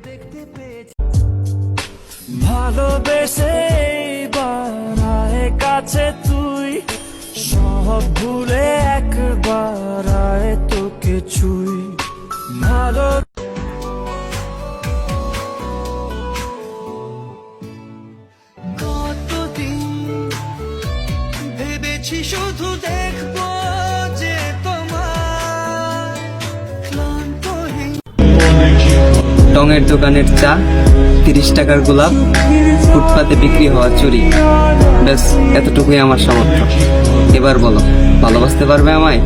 দেখতে পেয়েছি ভালোবেসে বাড়ায় কাছে তুই সব ভুলে একবার আয় তোকে ছুই ভালো কতদিন ভেবেছি শুধু দেখবো যে তোমার ক্লান্তহীন টঙের দোকানের চা 30 টাকার গোলাপ ফুটপাতে বিক্রি হওয়া চুরি ব্যাস এতটুকুই আমার সামর্থ্য এবার বলো ভালোবাসতে পারবে আমায়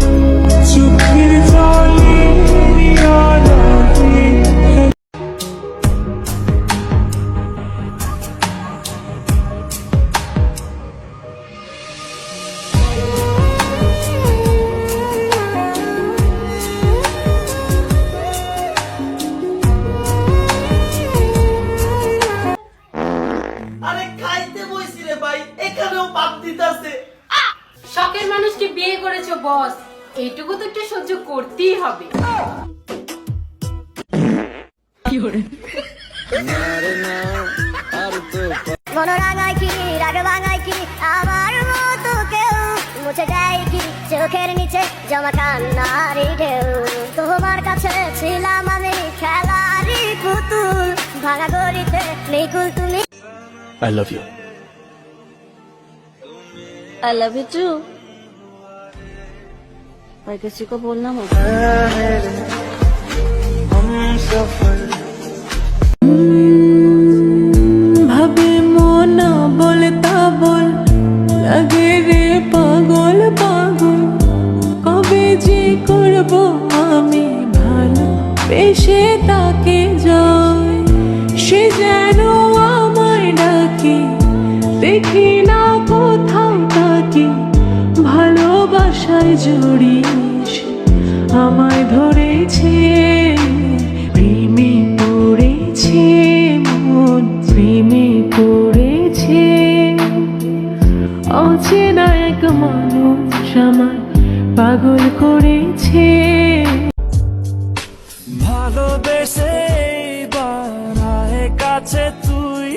আরে খাইতে বইছি রে ভাই এখানেও পাপ দিতাছে শখের মানুষকে বিয়ে করেছো বস এইটুকু তো একটু সহ্য করতেই হবে মনোরাঙায় কি রাগ ভাঙায় কি আমার মতো কেউ মুছে যায় কি চোখের নিচে জমা কান্নারি ঢেউ তোমার কাছে ছিলাম আমি খেলারি পুতুল ভাঙা গড়িতে নিকুল তুমি I love you I love you too भाई किसी को बोलना मत हम सफर ভাবে মনা বলতা বল লাগে রে পাগল পাগল কবে যে করব আমি ভালো বেশে তাকে যাই সে যেন আমায় ডাকে দেখি না কোথাও তাকে ভালোবাসায় জড়িস আমায় ধরেছে প্রেমে পড়েছে মন প্রেমে পড়েছে অচেনা এক মানুষ আমায় পাগল করেছে ভালোবেসে বাড়ায় কাছে তুই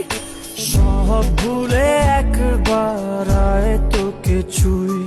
সব ভুলে একবার আয় তোকে ছুই